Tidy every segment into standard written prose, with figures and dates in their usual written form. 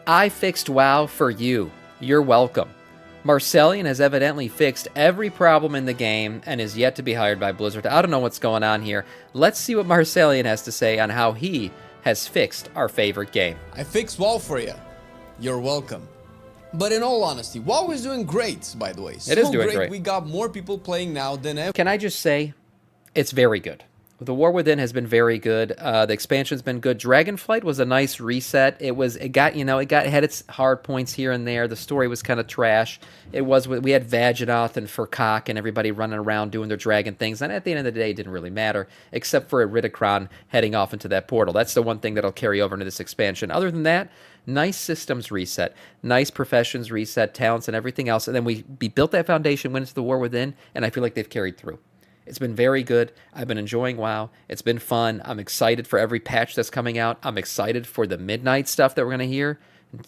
I fixed WoW for you. You're welcome. Marcellian has evidently fixed every problem in the game and is yet to be hired by Blizzard. I don't know what's going on here. Let's see what Marcellian has to say on how he has fixed our favorite game. I fixed WoW for you. You're welcome. But in all honesty, WoW is doing great, by the way. It is doing great. We got more people playing now than ever. Can I just say, it's very good. The War Within has been very good. The expansion's been good. Dragonflight was a nice reset. It had its hard points here and there. The story was kind of trash. We had Vaginoth and Furkak and everybody running around doing their dragon things, and at the end of the day, it didn't really matter, except for Iridikron heading off into that portal. That's the one thing that'll carry over into this expansion. Other than that, nice systems reset, nice professions reset, talents and everything else, and then we built that foundation, went into the War Within, and I feel like they've carried through. It's been very good. I've been enjoying WoW. It's been fun. I'm excited for every patch that's coming out. I'm excited for the midnight stuff that we're going to hear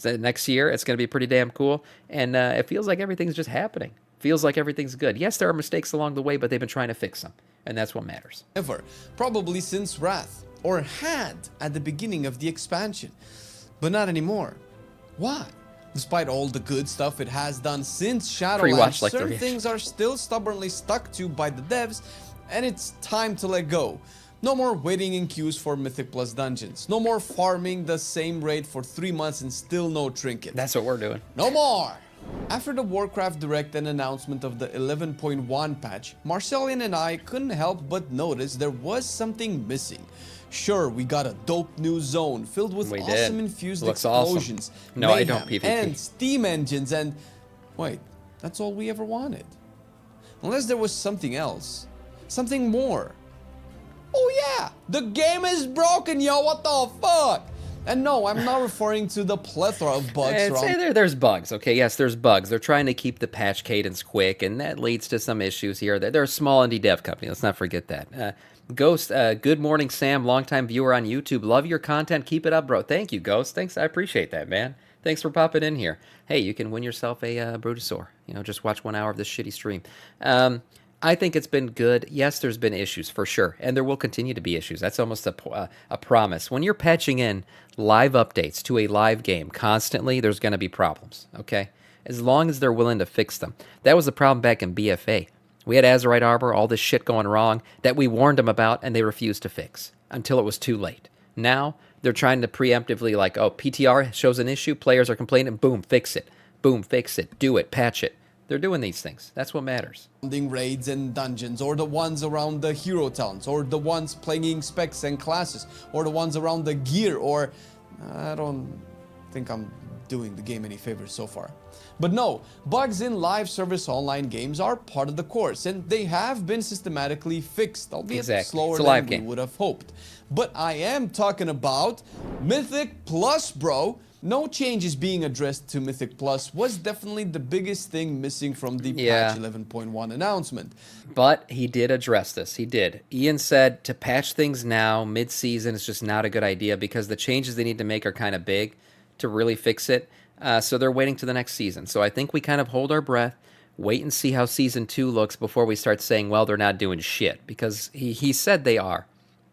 next year. It's going to be pretty damn cool. And it feels like everything's just happening. Feels like everything's good. Yes, there are mistakes along the way, but they've been trying to fix them. And that's what matters. Ever. Probably since Wrath. Or had at the beginning of the expansion. But not anymore. Why? Despite all the good stuff it has done since Shadowlands, certain things are still stubbornly stuck to by the devs, and it's time to let go. No more waiting in queues for Mythic Plus dungeons. No more farming the same raid for 3 months and still no trinket. That's what we're doing. No more! After the Warcraft Direct and announcement of the 11.1 patch, Marcellian and I couldn't help but notice there was something missing. Sure, we got a dope new zone filled with awesome infused explosions, awesome. No, mayhem, I don't PvP. and steam engines, and wait, that's all we ever wanted. Unless there was something else, something more. Oh yeah, the game is broken, yo, what the fuck? And no, I'm not referring to the plethora of bugs. There's bugs, okay? Yes, there's bugs. They're trying to keep the patch cadence quick, and that leads to some issues here. They're a small indie dev company. Let's not forget that. Ghost, good morning, Sam, longtime viewer on YouTube. Love your content. Keep it up, bro. Thank you, Ghost. Thanks. I appreciate that, man. Thanks for popping in here. Hey, you can win yourself a Brutosaur. Just watch 1 hour of this shitty stream. I think it's been good. Yes, there's been issues for sure, and there will continue to be issues. That's almost a promise. When you're patching in live updates to a live game constantly, there's going to be problems, okay? As long as they're willing to fix them. That was the problem back in BFA. We had Azerite Arbor, all this shit going wrong that we warned them about, and they refused to fix until it was too late. Now, they're trying to preemptively PTR shows an issue, players are complaining, boom, fix it. Boom, fix it. Do it, patch it. They're doing these things. That's what matters. Raids and dungeons, or the ones around the hero talents, or the ones playing specs and classes, or the ones around the gear, or I don't think I'm doing the game any favors so far. But no, bugs in live service online games are part of the course, and they have been systematically fixed, albeit slower than we would have hoped. But I am talking about Mythic Plus, bro. No changes being addressed to Mythic Plus was definitely the biggest thing missing from the patch 11.1 announcement. But he did address this. He did. Ian said to patch things now, mid-season, is just not a good idea because the changes they need to make are kind of big to really fix it. So they're waiting to the next season. So I think we kind of hold our breath, wait and see how Season 2 looks before we start saying, well, they're not doing shit. Because he said they are.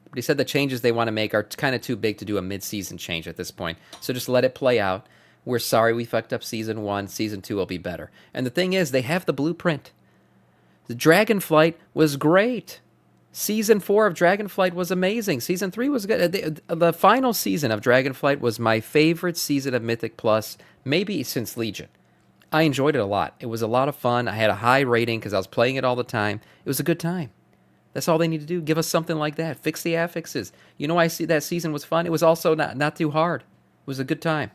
But he said the changes they want to make are kind of too big to do a mid-season change at this point. So just let it play out. We're sorry we fucked up Season 1. Season 2 will be better. And the thing is, they have the blueprint. The Dragonflight was great. Season 4 of Dragonflight was amazing. Season 3 was good. The final season of Dragonflight was my favorite season of Mythic Plus, maybe since Legion. I enjoyed it a lot. It was a lot of fun. I had a high rating because I was playing it all the time. It was a good time. That's all they need to do. Give us something like that. Fix the affixes. I see that season was fun. It was also not too hard. It was a good time.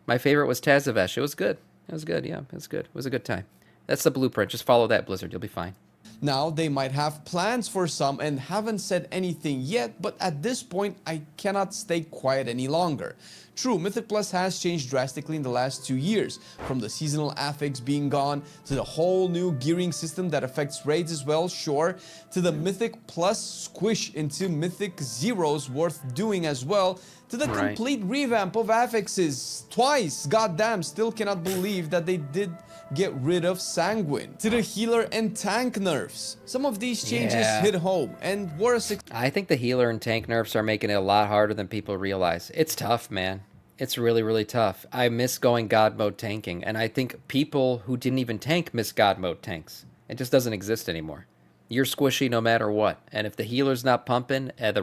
My favorite was Tazavesh. It was good. It was good, yeah. It was good. It was a good time. That's the blueprint. Just follow that, Blizzard. You'll be fine. Now, they might have plans for some and haven't said anything yet, but at this point, I cannot stay quiet any longer. True, Mythic Plus has changed drastically in the last 2 years, from the seasonal affix being gone, to the whole new gearing system that affects raids as well, sure, to the Mythic Plus squish into Mythic Zeros worth doing as well, to the complete revamp of affixes twice. Goddamn, still cannot believe that they did get rid of Sanguine. To the healer and tank nerfs. Some of these changes hit home and were a I think the healer and tank nerfs are making it a lot harder than people realize. It's tough, man. It's really, really tough. I miss going God mode tanking, and I think people who didn't even tank miss God mode tanks. It just doesn't exist anymore. You're squishy no matter what, and if the healer's not pumping, the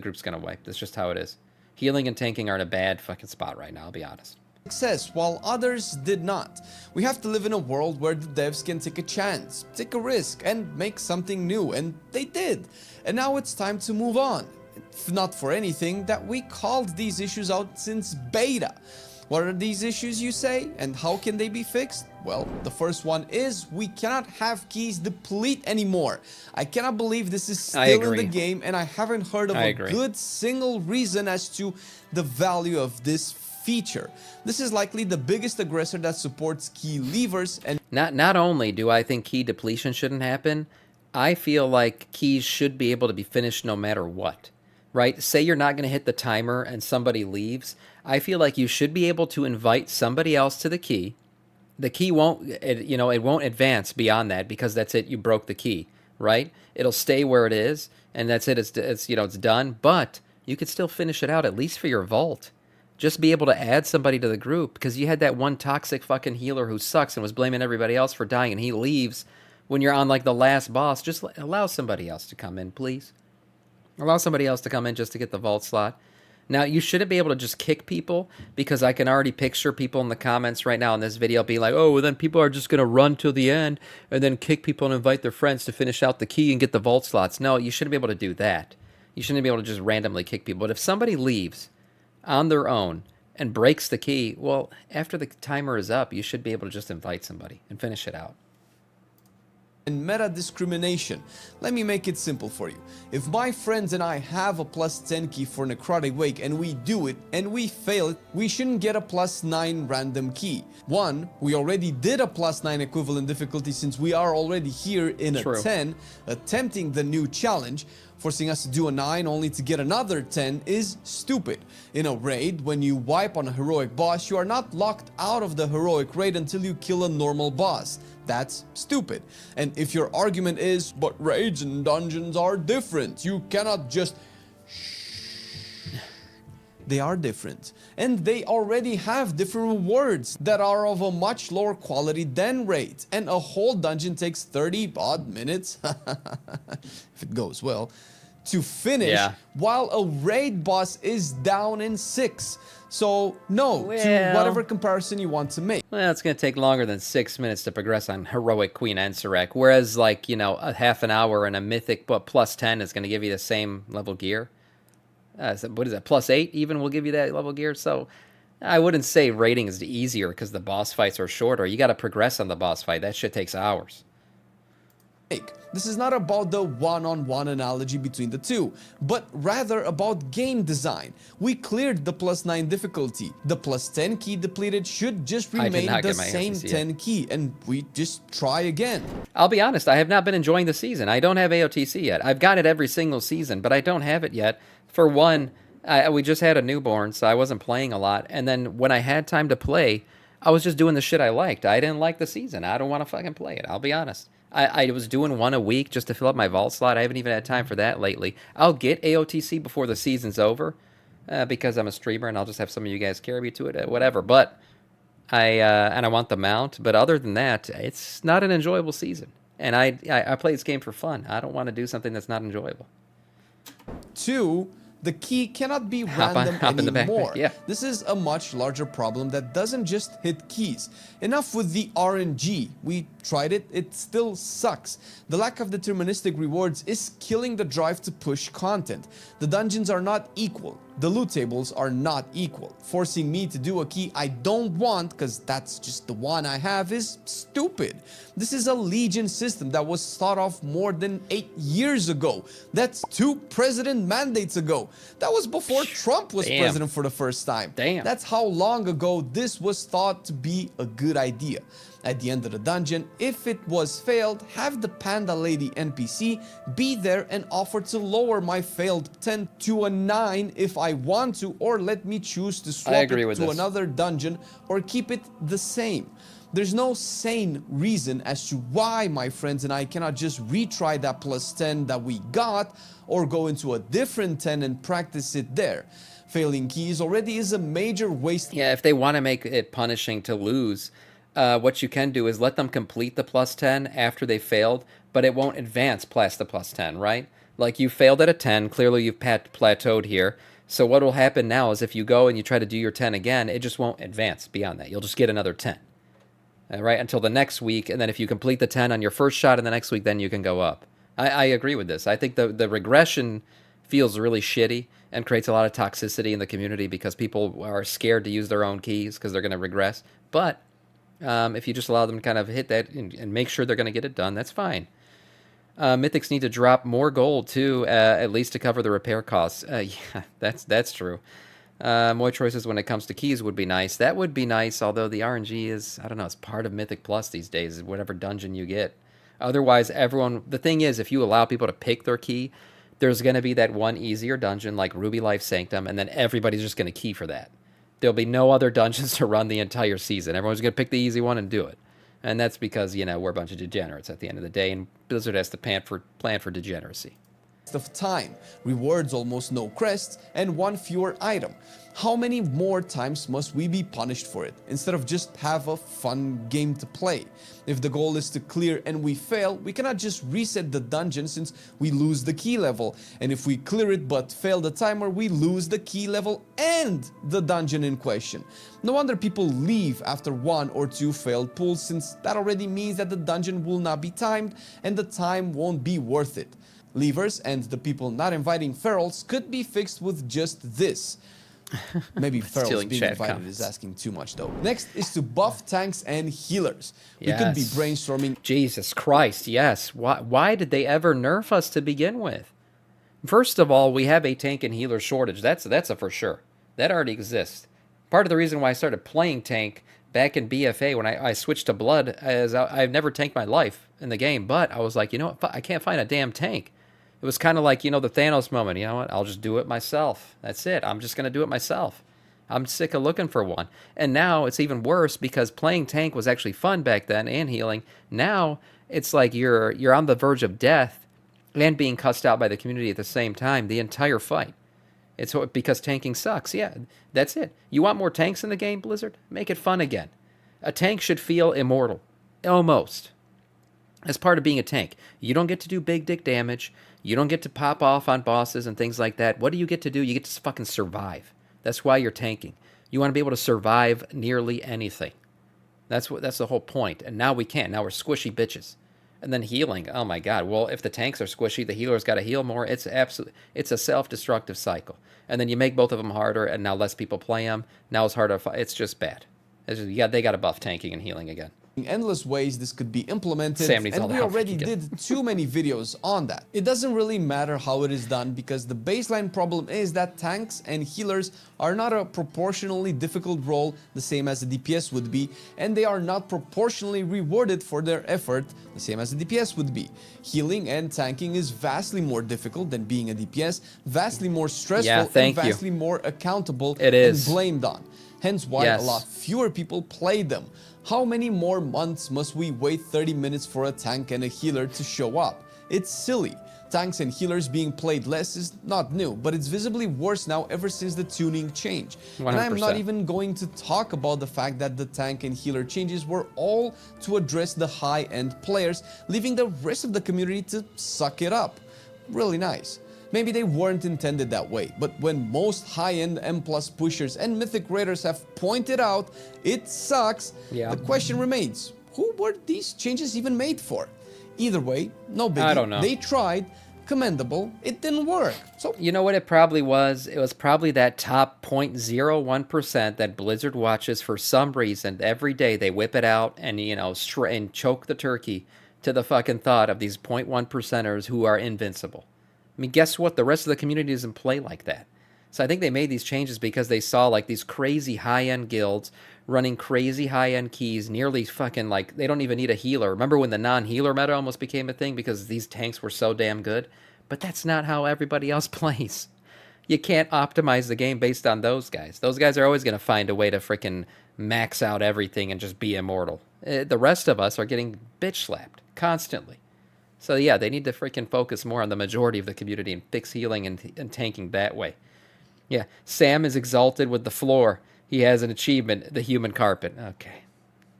group's gonna wipe. That's just how it is. Healing and tanking are in a bad fucking spot right now. I'll be honest. Success, while others did not. We have to live in a world where the devs can take a chance, take a risk, and make something new, and they did. And now it's time to move on. If not for anything, that we called these issues out since beta. What are these issues, you say, and how can they be fixed? Well, the first one is we cannot have keys deplete anymore. I cannot believe this is still in the game, and I haven't heard of a good single reason as to the value of this feature. This is likely the biggest aggressor that supports key levers, and not only do I think key depletion shouldn't happen, I feel like keys should be able to be finished no matter what. Right? Say you're not going to hit the timer and somebody leaves. I feel like you should be able to invite somebody else to the key. The key won't, it won't advance beyond that because that's it. You broke the key, right? It'll stay where it is, and that's it. It's done. But you could still finish it out at least for your vault. Just be able to add somebody to the group because you had that one toxic fucking healer who sucks and was blaming everybody else for dying, and he leaves when you're on like the last boss. Just allow somebody else to come in, please. Allow somebody else to come in just to get the vault slot. Now, you shouldn't be able to just kick people because I can already picture people in the comments right now in this video being like, oh, well, then people are just going to run till the end and then kick people and invite their friends to finish out the key and get the vault slots. No, you shouldn't be able to do that. You shouldn't be able to just randomly kick people. But if somebody leaves on their own and breaks the key, well, after the timer is up, you should be able to just invite somebody and finish it out. And meta discrimination. Let me make it simple for you. If my friends and I have a +10 key for Necrotic Wake and we do it and we fail it, we shouldn't get a +9 random key. One, we already did a +9 equivalent difficulty since we are already here in a 10, attempting the new challenge. Forcing us to do a 9 only to get another 10 is stupid. In a raid, when you wipe on a heroic boss, you are not locked out of the heroic raid until you kill a normal boss. That's stupid. And if your argument is, but raids and dungeons are different, you cannot just... They are different. And they already have different rewards that are of a much lower quality than raids. And a whole dungeon takes 30 odd minutes, if it goes well, to finish, while a raid boss is down in 6. So, no, to whatever comparison you want to make. Well, it's going to take longer than 6 minutes to progress on Heroic Queen Enserek, whereas, like, a half an hour and a Mythic +10 is going to give you the same level gear. What is that, +8 even will give you that level gear? So, I wouldn't say raiding is easier because the boss fights are shorter. You got to progress on the boss fight. That shit takes hours. This is not about the one-on-one analogy between the two, but rather about game design. We cleared the +9 difficulty. The +10 key depleted should just remain the same 10 key, and we just try again. I'll be honest, I have not been enjoying the season. I don't have AOTC yet. I've got it every single season, but I don't have it yet. For one, we just had a newborn, so I wasn't playing a lot, and then when I had time to play, I was just doing the shit I liked. I didn't like the season. I don't want to fucking play it. I'll be honest. I was doing one a week just to fill up my vault slot. I haven't even had time for that lately. I'll get AOTC before the season's over because I'm a streamer and I'll just have some of you guys carry me to it, whatever. But I want the mount. But other than that, it's not an enjoyable season. And I play this game for fun. I don't want to do something that's not enjoyable. 2, the key cannot be random anymore. Yeah. This is a much larger problem that doesn't just hit keys. Enough with the RNG. We tried it, it still sucks. The lack of deterministic rewards is killing the drive to push content. The dungeons are not equal. The loot tables are not equal. Forcing me to do a key I don't want, because that's just the one I have, is stupid. This is a Legion system that was thought of more than 8 years ago. That's 2 president mandates ago. That was before Trump was president for the first time. That's how long ago this was thought to be a good idea. At the end of the dungeon, if it was failed, have the Panda Lady NPC be there and offer to lower my failed 10 to a 9 if I want to, or let me choose to swap it to another dungeon or keep it the same. There's no sane reason as to why my friends and I cannot just retry that +10 that we got or go into a different 10 and practice it there. Failing keys already is a major waste. Yeah, if they want to make it punishing to lose, what you can do is let them complete the plus 10 after they failed, but it won't advance past the plus 10, right? Like you failed at a 10, clearly you've plateaued here. So what will happen now is if you go and you try to do your 10 again, it just won't advance beyond that. You'll just get another 10, right? Until the next week. And then if you complete the 10 on your first shot in the next week, then you can go up. I agree with this. I think the regression feels really shitty and creates a lot of toxicity in the community because people are scared to use their own keys because they're going to regress. But if you just allow them to kind of hit that and make sure they're going to get it done, that's fine. Mythics need to drop more gold too, at least to cover the repair costs. Yeah, that's true. More choices when it comes to keys would be nice. That would be nice, although the RNG is, I don't know, it's part of Mythic Plus these days, whatever dungeon you get. Otherwise, the thing is, if you allow people to pick their key, there's going to be that one easier dungeon like Ruby Life Sanctum, and then everybody's just going to key for that. There'll be no other dungeons to run the entire season. Everyone's going to pick the easy one and do it. And that's because, we're a bunch of degenerates at the end of the day, and Blizzard has to plan for degeneracy. Of time, rewards almost no crests, and one fewer item. How many more times must we be punished for it, instead of just have a fun game to play? If the goal is to clear and we fail, we cannot just reset the dungeon since we lose the key level. And if we clear it but fail the timer, we lose the key level and the dungeon in question. No wonder people leave after 1 or 2 failed pulls, since that already means that the dungeon will not be timed and the time won't be worth it. Leavers and the people not inviting ferals could be fixed with just this. Maybe ferals being invited is asking too much though. Next is to buff tanks and healers. We could be brainstorming. Jesus Christ, yes. Why did they ever nerf us to begin with? First of all, we have a tank and healer shortage. That's a for sure. That already exists. Part of the reason why I started playing tank back in BFA when I switched to Blood is I've never tanked my life in the game, but I was like, I can't find a damn tank. It was kind of like, the Thanos moment. You know what? I'll just do it myself. That's it. I'm just going to do it myself. I'm sick of looking for one. And now it's even worse because playing tank was actually fun back then and healing. Now it's like you're on the verge of death and being cussed out by the community at the same time, the entire fight. It's because tanking sucks. Yeah, that's it. You want more tanks in the game, Blizzard? Make it fun again. A tank should feel immortal. Almost. As part of being a tank, you don't get to do big dick damage. You don't get to pop off on bosses and things like that. What do you get to do? You get to fucking survive. That's why you're tanking. You want to be able to survive nearly anything. That's the whole point. And now we can't. Now we're squishy bitches. And then healing. Oh my god. Well, if the tanks are squishy, the healer's got to heal more. It's a self-destructive cycle. And then you make both of them harder, and now less people play them. Now it's harder to fight. It's just bad. They got to buff tanking and healing again. Endless ways this could be implemented, and we already did too many videos on that. It doesn't really matter how it is done because the baseline problem is that tanks and healers are not a proportionally difficult role the same as a DPS would be, and they are not proportionally rewarded for their effort the same as a DPS would be. Healing and tanking is vastly more difficult than being a DPS, vastly more stressful, and vastly more accountable and blamed on. Hence why a lot fewer people play them. How many more months must we wait 30 minutes for a tank and a healer to show up? It's silly. Tanks and healers being played less is not new, but it's visibly worse now ever since the tuning change. 100%. And I'm not even going to talk about the fact that the tank and healer changes were all to address the high-end players, leaving the rest of the community to suck it up. Really nice. Maybe they weren't intended that way, but when most high-end M+ pushers and Mythic Raiders have pointed out it sucks, the question remains, who were these changes even made for? Either way, no biggie. I don't know. They tried, commendable, it didn't work. So you know what it probably was? It was probably that top 0.01% that Blizzard watches for some reason. Every day they whip it out and, and choke the turkey to the fucking thought of these 0.1%ers who are invincible. I mean, guess what? The rest of the community doesn't play like that. So I think they made these changes because they saw like these crazy high-end guilds running crazy high-end keys, nearly fucking like they don't even need a healer. Remember when the non-healer meta almost became a thing because these tanks were so damn good? But that's not how everybody else plays. You can't optimize the game based on those guys. Those guys are always going to find a way to freaking max out everything and just be immortal. The rest of us are getting bitch slapped constantly. So yeah, they need to freaking focus more on the majority of the community and fix healing and tanking that way. Yeah, Sam is exalted with the floor. He has an achievement, the human carpet. Okay.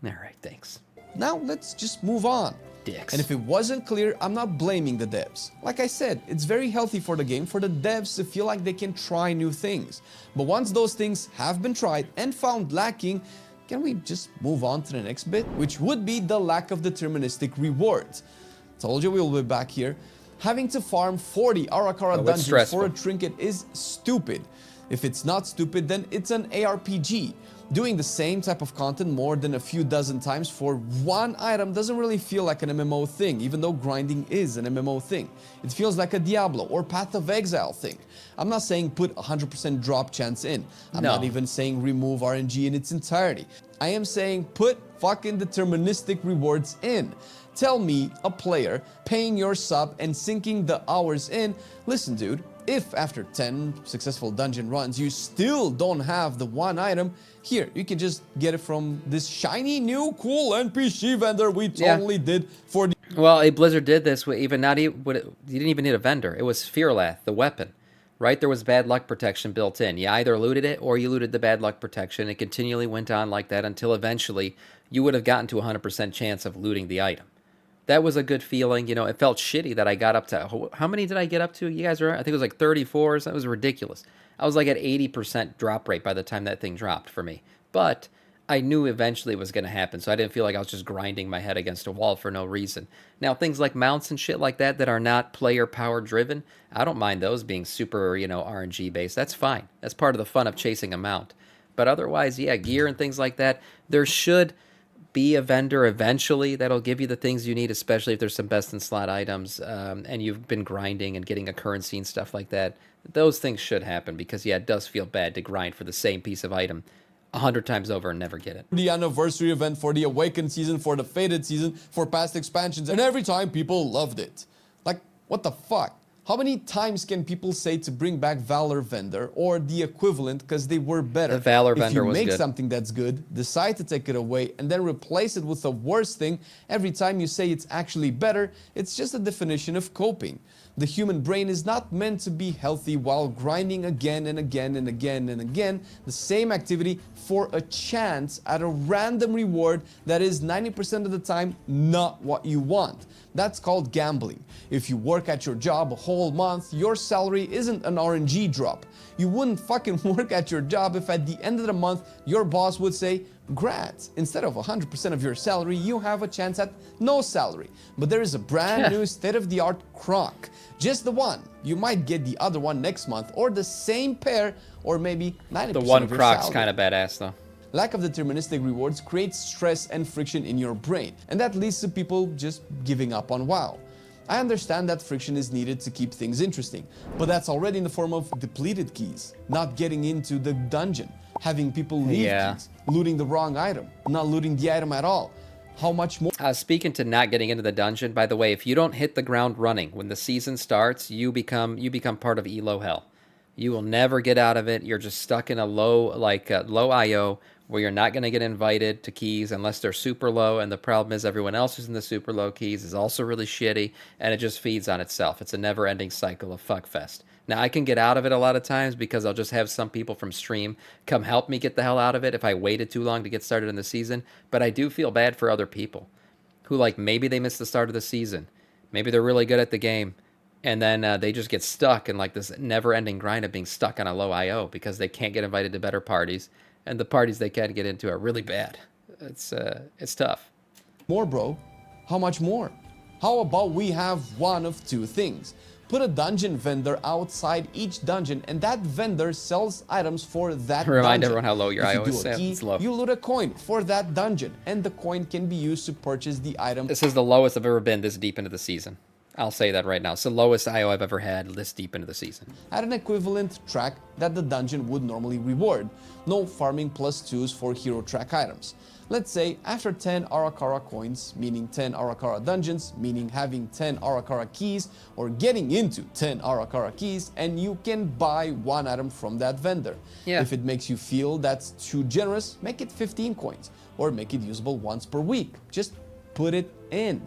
All right, thanks. Now let's just move on. Dicks. And if it wasn't clear, I'm not blaming the devs. Like I said, it's very healthy for the game for the devs to feel like they can try new things. But once those things have been tried and found lacking, can we just move on to the next bit? Which would be the lack of deterministic rewards. Told you we'll be back here. Having to farm 40 Arakara dungeons for a trinket is stupid. If it's not stupid, then it's an ARPG. Doing the same type of content more than a few dozen times for one item doesn't really feel like an MMO thing, even though grinding is an MMO thing. It feels like a Diablo or Path of Exile thing. I'm not saying put 100% drop chance in. I'm not even saying remove RNG in its entirety. I am saying put fucking deterministic rewards in. Tell me, a player, paying your sub and sinking the hours in, listen dude, if after 10 successful dungeon runs you still don't have the one item, here, you can just get it from this shiny new cool NPC vendor we totally did for the... Well, Blizzard did this with even not even, you didn't even need a vendor. It was Fearlath, the weapon, right? There was bad luck protection built in. You either looted it or you looted the bad luck protection. It continually went on like that until eventually you would have gotten to a 100% chance of looting the item. That was a good feeling. You know, it felt shitty that I got up to, how many did I get up to? You guys were, I think it was like 34 or something. It was ridiculous. I was like at 80% drop rate by the time that thing dropped for me. But I knew eventually it was going to happen, so I didn't feel like I was just grinding my head against a wall for no reason. Now, things like mounts and shit like that that are not player power driven, I don't mind those being super, you know, RNG based. That's fine. That's part of the fun of chasing a mount. But otherwise, yeah, gear and things like that, there should be a vendor eventually that'll give you the things you need, especially if there's some best in slot items and you've been grinding and getting a currency and stuff like that. Those things should happen because, yeah, it does feel bad to grind for the same piece of item 100 times over and never get it. The anniversary event, for the Awakened season, for the Fated season, for past expansions, and every time people loved it. Like, what the fuck? How many times can people say to bring back Valor Vendor or the equivalent because they were better? The Valor Vendor was good. If you make something that's good, decide to take it away, and then replace it with a worse thing every time you say it's actually better, it's just a definition of coping. The human brain is not meant to be healthy while grinding again and again and again and again the same activity for a chance at a random reward that is 90% of the time not what you want. That's called gambling. If you work at your job a whole month, your salary isn't an RNG drop. You wouldn't fucking work at your job if at the end of the month your boss would say, "Grats, instead of 100% of your salary, you have a chance at no salary." But there is a brand new state-of-the-art croc. Just the one. You might get the other one next month, or the same pair, or maybe 90% The one of your croc's salary. kind of badass though. Lack of deterministic rewards creates stress and friction in your brain, and that leads to people just giving up on WoW. I understand that friction is needed to keep things interesting, but that's already in the form of depleted keys, not getting into the dungeon, having people leave keys, looting the wrong item, not looting the item at all. How much more? Speaking to not getting into the dungeon, by the way, if you don't hit the ground running when the season starts, you become part of Elo hell. You will never get out of it. You're just stuck in a low IO where you're not going to get invited to keys unless they're super low, and the problem is everyone else who's in the super low keys is also really shitty, and it just feeds on itself. It's a never-ending cycle of fuckfest. Now, I can get out of it a lot of times because I'll just have some people from stream come help me get the hell out of it if I waited too long to get started in the season, but I do feel bad for other people who, like, maybe they missed the start of the season. Maybe they're really good at the game, and then they just get stuck in, like, this never-ending grind of being stuck on a low IO because they can't get invited to better parties, and the parties they can get into are really bad. It's tough. More, bro. How much more? How about we have one of two things? Put a dungeon vendor outside each dungeon, and that vendor sells items for that dungeon. Remind everyone how low your IO is. It's low. You loot a coin for that dungeon, and the coin can be used to purchase the item. This is the lowest I've ever been this deep into the season. I'll say that right now. It's the lowest IO I've ever had this deep into the season. At an equivalent track that the dungeon would normally reward. No farming +2s for hero track items. Let's say after 10 Arakara coins, meaning 10 Arakara dungeons, meaning having 10 Arakara keys, or getting into 10 Arakara keys, and you can buy one item from that vendor. If it makes you feel that's too generous, make it 15 coins, or make it usable once per week. Just put it in.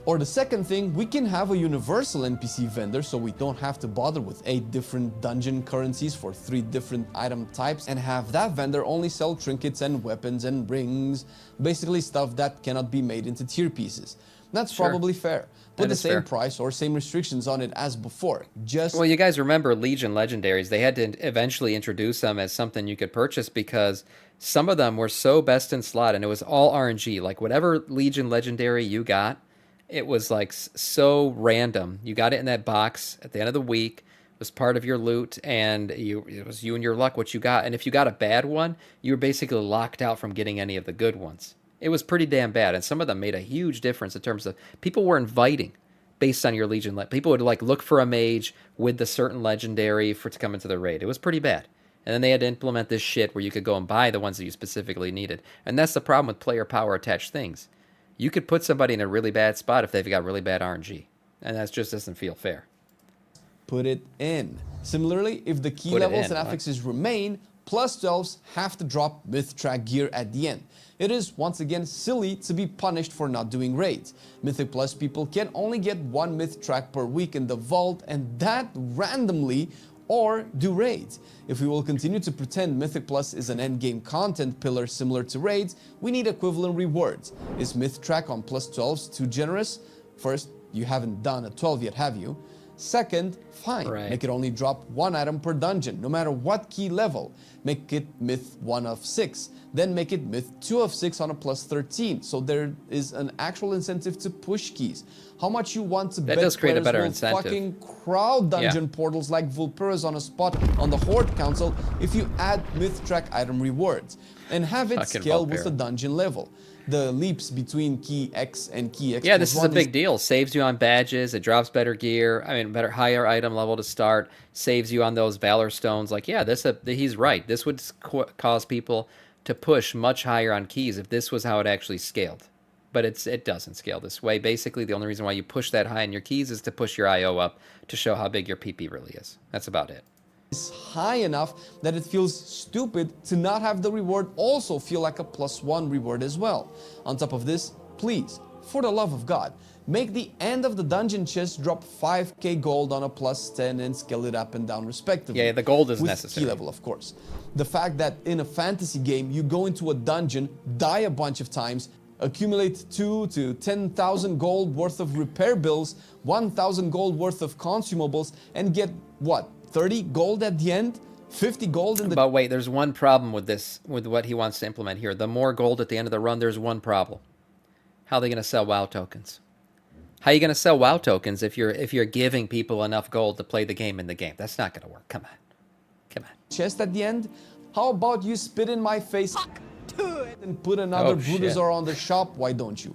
Or the second thing, we can have a universal NPC vendor so we don't have to bother with 8 different dungeon currencies for 3 different item types and have that vendor only sell trinkets and weapons and rings, basically stuff that cannot be made into tier pieces. That's probably fair. Put the same price or same restrictions on it as before. Well, you guys remember Legion Legendaries. They had to eventually introduce them as something you could purchase because some of them were so best in slot and it was all RNG. Like whatever Legion Legendary you got, it was like so random. You got it in that box at the end of the week. It was part of your loot, and it was you and your luck what you got. And if you got a bad one, you were basically locked out from getting any of the good ones. It was pretty damn bad, and some of them made a huge difference in terms of people were inviting based on your Legion. People would like look for a mage with the certain legendary to come into the raid. It was pretty bad. And then they had to implement this shit where you could go and buy the ones that you specifically needed. And that's the problem with player power attached things. You could put somebody in a really bad spot if they've got really bad RNG. And that just doesn't feel fair. Put it in. Similarly, if the key levels and affixes remain, plus 12s have to drop myth track gear at the end. It is once again silly to be punished for not doing raids. Mythic Plus people can only get 1 myth track per week in the vault, and that randomly, or do raids. If we will continue to pretend Mythic Plus is an endgame content pillar similar to raids, we need equivalent rewards. Is myth track on plus 12s too generous? First, you haven't done a 12 yet, have you? Second, fine, make it only drop 1 item per dungeon, no matter what key level. Make it myth 1 of 6, then make it myth 2 of 6 on a plus 13, so there is an actual incentive to push keys. How much you want to bet does create a better incentive. Fucking crowd dungeon portals like Vulpera's on a spot on the Horde Council if you add myth track item rewards, and have it scale with the dungeon level. The leaps between key X and key X. Yeah, this is a big deal. Saves you on badges. It drops better gear. I mean, better higher item level to start. Saves you on those Valor Stones. Like, yeah, he's right. This would cause people to push much higher on keys if this was how it actually scaled. But it doesn't scale this way. Basically, the only reason why you push that high in your keys is to push your IO up to show how big your PP really is. That's about it. Is high enough that it feels stupid to not have the reward also feel like a +1 reward as well. On top of this, please, for the love of God, make the end of the dungeon chest drop 5k gold on a +10 and scale it up and down respectively. Yeah, the gold is with necessary. Key level, of course. The fact that in a fantasy game, you go into a dungeon, die a bunch of times, accumulate 2 to 10,000 gold worth of repair bills, 1,000 gold worth of consumables, and get, what, 30 gold at the end? 50 gold in the... But wait, there's one problem with this, with what he wants to implement here. The more gold at the end of the run, there's one problem. How are they going to sell WoW tokens? How are you going to sell WoW tokens if you're giving people enough gold to play the game in the game? That's not going to work. Come on. Come on. Chest at the end? How about you spit in my face and put another Brutosaur on the shop? Why don't you?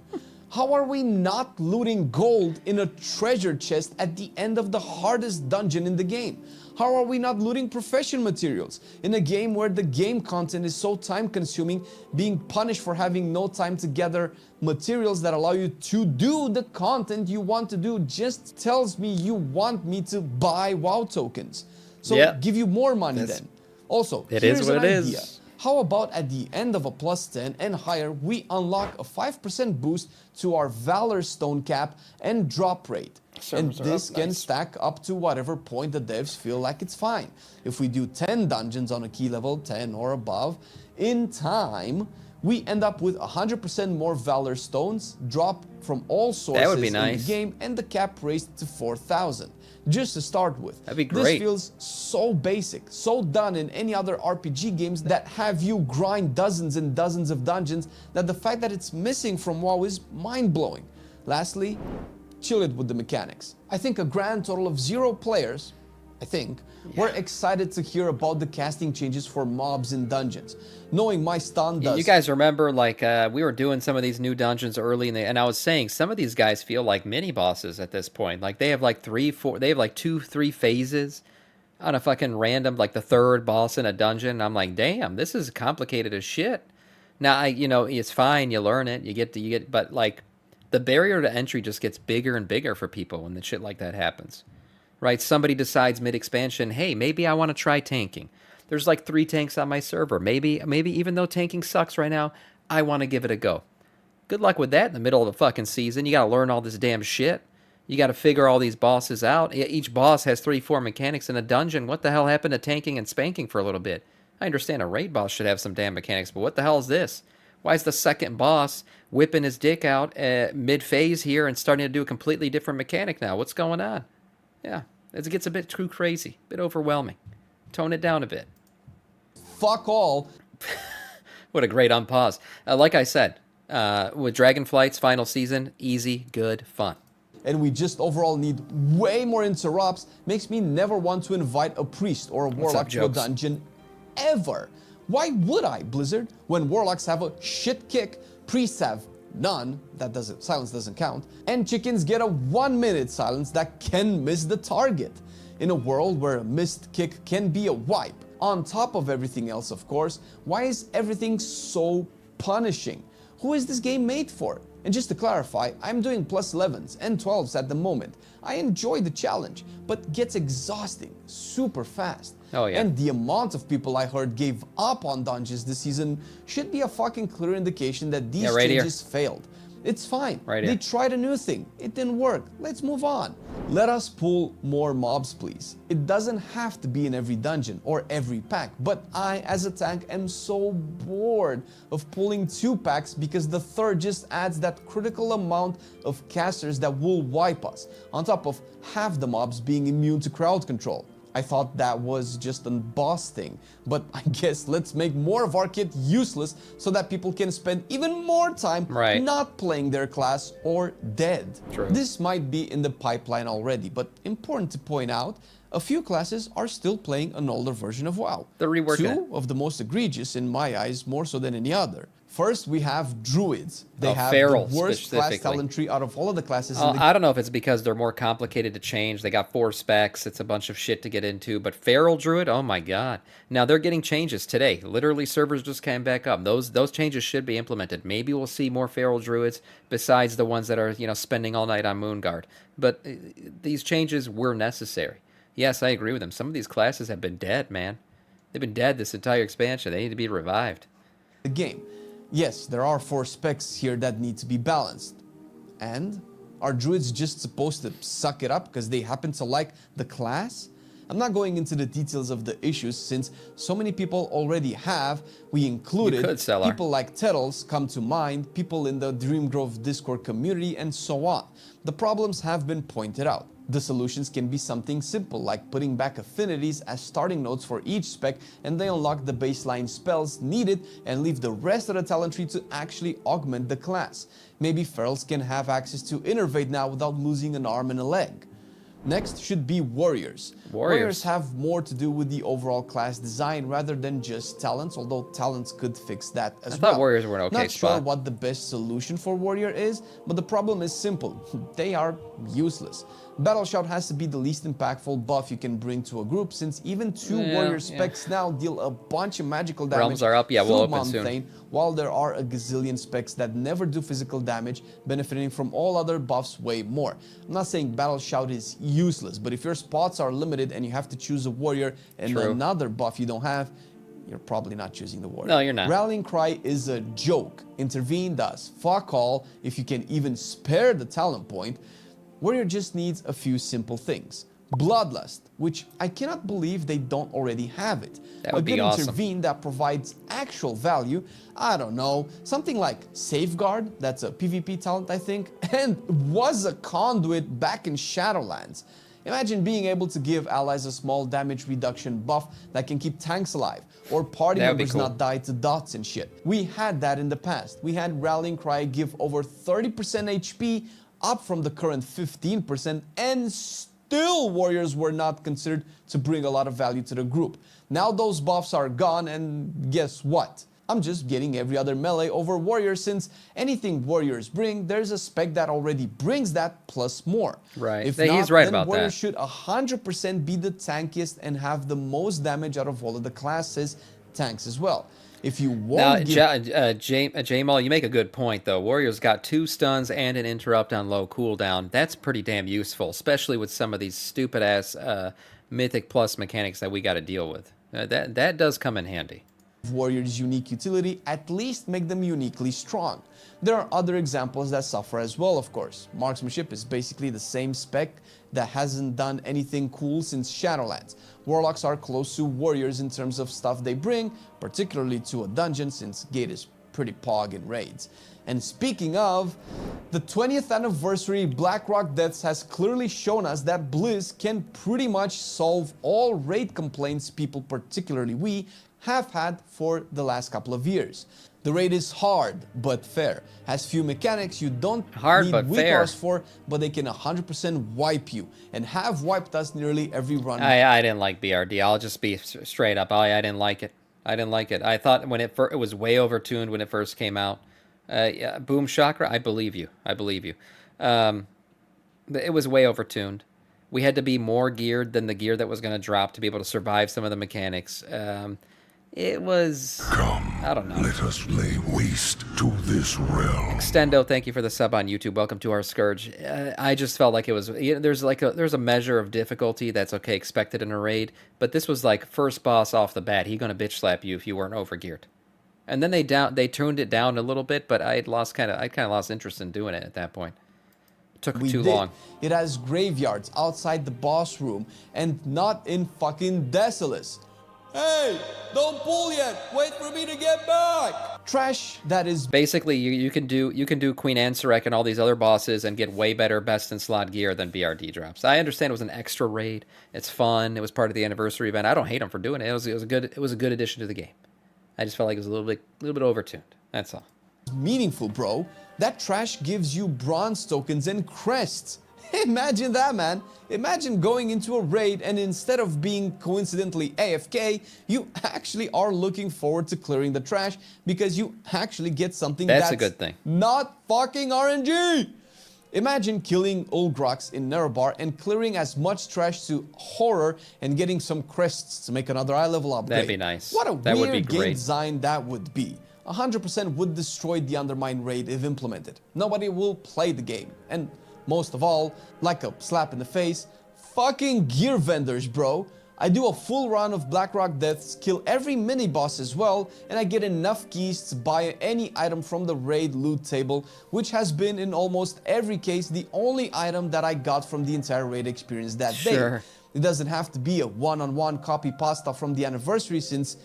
How are we not looting gold in a treasure chest at the end of the hardest dungeon in the game? How are we not looting profession materials in a game where the game content is so time consuming, being punished for having no time to gather materials that allow you to do the content you want to do just tells me you want me to buy WoW tokens. So give you more money then. Also, here's an idea. How about at the end of a +10 and higher, we unlock a 5% boost to our Valor Stone cap and drop rate. And this can stack up to whatever point the devs feel like it's fine. If we do 10 dungeons on a key level 10 or above, in time, we end up with 100% more Valor Stones, drop from all sources in the game, and the cap raised to 4,000. Just to start with. That'd be great. This feels so basic, so done in any other RPG games that have you grind dozens and dozens of dungeons, that the fact that it's missing from WoW is mind-blowing. Lastly, chill it with the mechanics. I think a grand total of 0 players, were excited to hear about the casting changes for mobs in dungeons. Knowing my stun does... You guys remember, like, we were doing some of these new dungeons early, and I was saying some of these guys feel like mini-bosses at this point. Like, they have like 2, 3 phases on a fucking random, like the 3rd boss in a dungeon. And I'm like, damn, this is complicated as shit. Now, it's fine, you learn it, but like, the barrier to entry just gets bigger and bigger for people when the shit like that happens. Right? Somebody decides mid-expansion, hey, maybe I want to try tanking. There's like 3 tanks on my server. Maybe even though tanking sucks right now, I want to give it a go. Good luck with that in the middle of the fucking season. You got to learn all this damn shit. You got to figure all these bosses out. Each boss has 3, 4 mechanics in a dungeon. What the hell happened to tanking and spanking for a little bit? I understand a raid boss should have some damn mechanics, but what the hell is this? Why is the second boss whipping his dick out mid-phase here and starting to do a completely different mechanic now? What's going on? Yeah, it gets a bit too crazy, a bit overwhelming. Tone it down a bit. Fuck all. What a great unpause. Like I said, with Dragonflight's final season, easy, good, fun. And we just overall need way more interrupts, makes me never want to invite a priest or a warlock to a dungeon ever. Why would I, Blizzard? When warlocks have a shit kick, priests have none, silence doesn't count, and chickens get a 1-minute silence that can miss the target. In a world where a missed kick can be a wipe, on top of everything else, of course, why is everything so punishing? Who is this game made for? And just to clarify, I'm doing +11s and 12s at the moment. I enjoy the challenge, but gets exhausting super fast. Oh yeah. And the amount of people I heard gave up on dungeons this season should be a fucking clear indication that these changes failed. It's fine. They tried a new thing. It didn't work. Let's move on. Let us pull more mobs, please. It doesn't have to be in every dungeon or every pack, but I, as a tank, am so bored of pulling 2 packs because the third just adds that critical amount of casters that will wipe us, on top of half the mobs being immune to crowd control. I thought that was just a boss thing, but I guess let's make more of our kit useless so that people can spend even more time not playing their class or dead. True. This might be in the pipeline already, but important to point out, a few classes are still playing an older version of WoW. They're reworking 2 of the most egregious in my eyes, more so than any other. First, we have druids. They have feral, the worst class talent tree out of all of the classes. I don't know if it's because they're more complicated to change. They got 4 specs. It's a bunch of shit to get into. But feral druid, oh my god! Now they're getting changes today. Literally, servers just came back up. Those changes should be implemented. Maybe we'll see more feral druids besides the ones that are spending all night on Moonguard. But these changes were necessary. Yes, I agree with them. Some of these classes have been dead, man. They've been dead this entire expansion. They need to be revived. The game. Yes, there are 4 specs here that need to be balanced. And are druids just supposed to suck it up because they happen to like the class? I'm not going into the details of the issues since so many people already have. We included people like Tettles come to mind, people in the Dreamgrove Discord community, and so on. The problems have been pointed out. The solutions can be something simple, like putting back affinities as starting nodes for each spec, and they unlock the baseline spells needed and leave the rest of the talent tree to actually augment the class. Maybe ferals can have access to Innervate now without losing an arm and a leg. Next should be warriors. Warriors have more to do with the overall class design rather than just talents, although talents could fix that as well. I thought warriors were an okay spot. Not sure what the best solution for warrior is, but the problem is simple. They are useless. Battle Shout has to be the least impactful buff you can bring to a group, since even 2 warrior specs now deal a bunch of magical damage. Realms are up, we'll open soon. While there are a gazillion specs that never do physical damage, benefiting from all other buffs way more. I'm not saying Battle Shout is useless, but if your spots are limited and you have to choose a warrior and another buff you don't have, you're probably not choosing the warrior. No, you're not. Rallying Cry is a joke. Intervene does fuck all if you can even spare the talent point. Warrior just needs a few simple things. Bloodlust, which I cannot believe they don't already have it. That would be awesome. Intervene that provides actual value. I don't know, something like Safeguard, that's a PvP talent I think, and was a conduit back in Shadowlands. Imagine being able to give allies a small damage reduction buff that can keep tanks alive, or party members not die to dots and shit. We had that in the past. We had Rallying Cry give over 30% HP, up from the current 15%, and still warriors were not considered to bring a lot of value to the group. Now those buffs are gone, and guess what? I'm just getting every other melee over warriors, since anything warriors bring, there's a spec that already brings that plus more. Right. If he's right about that. Warriors should 100% be the tankiest and have the most damage out of all of the classes, tanks as well. If you won't Jamal, you make a good point, though. Warriors got 2 stuns and an interrupt on low cooldown. That's pretty damn useful, especially with some of these stupid-ass Mythic Plus mechanics that we got to deal with. That does come in handy. warrior's unique utility, at least make them uniquely strong. There are other examples that suffer as well, of course. Marksmanship is basically the same spec that hasn't done anything cool since Shadowlands. Warlocks are close to warriors in terms of stuff they bring, particularly to a dungeon since Gate is pretty pog in raids. And speaking of, the 20th anniversary Blackrock Deaths has clearly shown us that Blizz can pretty much solve all raid complaints people, particularly we, have had for the last couple of years. The raid is hard but fair, has few mechanics you don't need weak cards for, but they can 100% wipe you, and have wiped us nearly every run. I didn't like BRD. I'll just be straight up. I didn't like it. I didn't like it. I thought when it was way overtuned when it first came out. Yeah, Boom Chakra, I believe you. I believe you. It was way overtuned. We had to be more geared than the gear that was going to drop to be able to survive some of the mechanics. It was... Come, I don't know. let us lay waste to this realm. Extendo, thank you for the sub on YouTube. Welcome to our Scourge. I just felt like it was... There's a measure of difficulty that's okay expected in a raid, but this was like first boss off the bat. He's going to bitch slap you if you weren't overgeared. And then they tuned it down a little bit, but I kind of lost interest in doing it at that point. It took too long. It has graveyards outside the boss room and not in fucking Desolus. Hey, don't pull yet. Wait for me to get back. Trash that is basically you can do Queen Ansurek and all these other bosses and get way better best in slot gear than BRD drops. I understand it was an extra raid. It's fun. It was part of the anniversary event. I don't hate them for doing it. It was a good addition to the game. I just felt like it was a little bit overtuned. That's all. Meaningful, bro. That trash gives you bronze tokens and crests. Imagine that, man. Imagine going into a raid and instead of being coincidentally AFK, you actually are looking forward to clearing the trash because you actually get something that's a good thing. Not fucking RNG. Imagine killing Ulgrox in Nerebar and clearing as much trash to Horror and getting some crests to make another eye level upgrade. That'd be nice. What a that weird would be game great. design that would be. 100% would destroy the Undermine raid if implemented. Nobody will play the game. And most of all, like a slap in the face, fucking gear vendors, bro. I do a full run of Blackrock Deaths, kill every mini-boss as well, and I get enough keys to buy any item from the raid loot table, which has been in almost every case the only item that I got from the entire raid experience that day. It doesn't have to be a one-on-one copy pasta from the anniversary since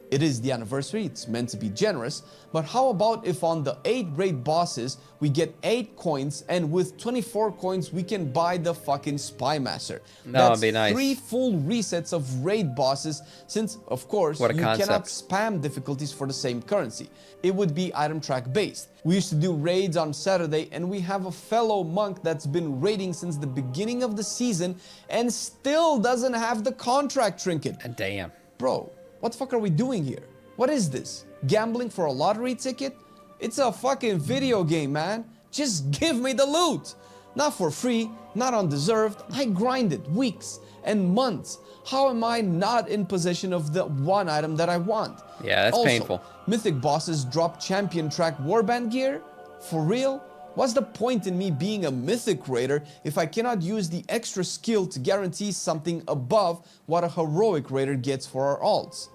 it is the anniversary, it's meant to be generous, but how about if on the 8 raid bosses, we get 8 coins, and with 24 coins, we can buy the fucking Spy Master. That would be nice. 3 full resets of raid bosses, since, of course, you cannot spam difficulties for the same currency. It would be item track based. We used to do raids on Saturday, and we have a fellow monk that's been raiding since the beginning of the season, and still doesn't have the contract trinket. Damn. Bro. What the fuck are we doing here? What is this? Gambling for a lottery ticket? It's a fucking video game, man. Just give me the loot. Not for free, not undeserved. I grinded weeks and months. How am I not in possession of the one item that I want? Yeah, that's also, painful. Mythic bosses drop champion track warband gear? For real? What's the point in me being a mythic raider if I cannot use the extra skill to guarantee something above what a heroic raider gets for our alts?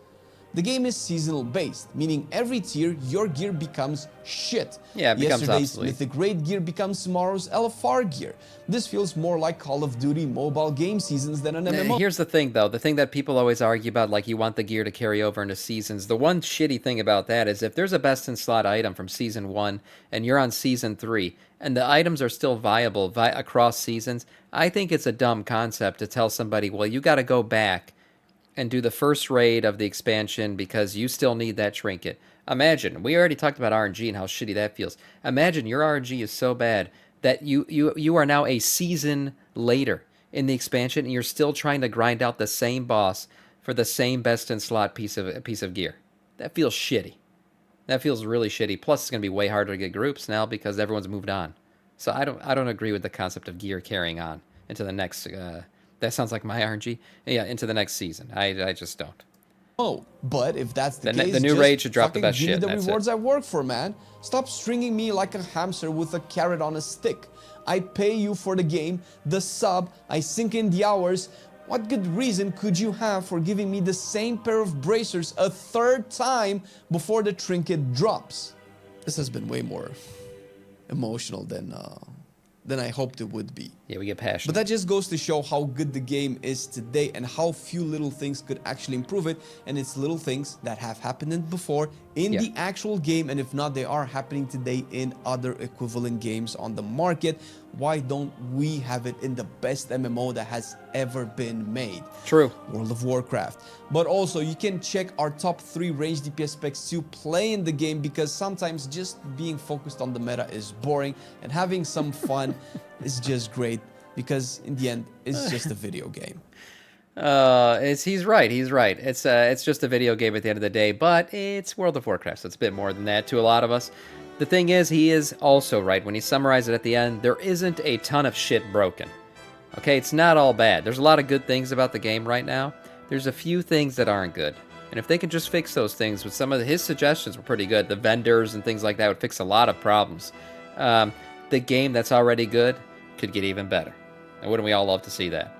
The game is seasonal based, meaning every tier your gear becomes shit. Yeah, it becomes Yesterday's obsolete. mythic raid gear becomes tomorrow's LFR gear. This feels more like Call of Duty mobile game seasons than an MMO. Here's the thing, though. The thing that people always argue about, like you want the gear to carry over into seasons. The one shitty thing about that is if there's a best in slot item from season 1 and you're on season 3 and the items are still viable across seasons, I think it's a dumb concept to tell somebody, well, you got to go back and do the first raid of the expansion because you still need that trinket. Imagine, we already talked about RNG and how shitty that feels. Imagine your RNG is so bad that you are now a season later in the expansion and you're still trying to grind out the same boss for the same best in slot piece of gear. That feels shitty. That feels really shitty. Plus, it's going to be way harder to get groups now because everyone's moved on. So I don't agree with the concept of gear carrying on into the next. That sounds like my RNG. Yeah, into the next season. I just don't. Oh, but if that's the case, the new raid should drop the best shit. Give me the rewards I work for, man. Stop stringing me like a hamster with a carrot on a stick. I pay you for the game, the sub, I sink in the hours. What good reason could you have for giving me the same pair of bracers a third time before the trinket drops? This has been way more emotional than I hoped it would be. Yeah, we get passionate. But that just goes to show how good the game is today and how few little things could actually improve it. And it's little things that have happened before in the actual game. And if not, they are happening today in other equivalent games on the market. Why don't we have it in the best MMO that has ever been made? True. World of Warcraft. But also, you can check our top 3 range DPS specs to play in the game, because sometimes just being focused on the meta is boring, and having some fun is just great, because in the end, it's just a video game. He's right. He's right. It's just a video game at the end of the day, but it's World of Warcraft, so it's a bit more than that to a lot of us. The thing is, he is also right. When he summarized it at the end, there isn't a ton of shit broken. Okay, it's not all bad. There's a lot of good things about the game right now. There's a few things that aren't good. And if they can just fix those things, with some of his suggestions were pretty good. The vendors and things like that would fix a lot of problems. The game that's already good could get even better. And wouldn't we all love to see that?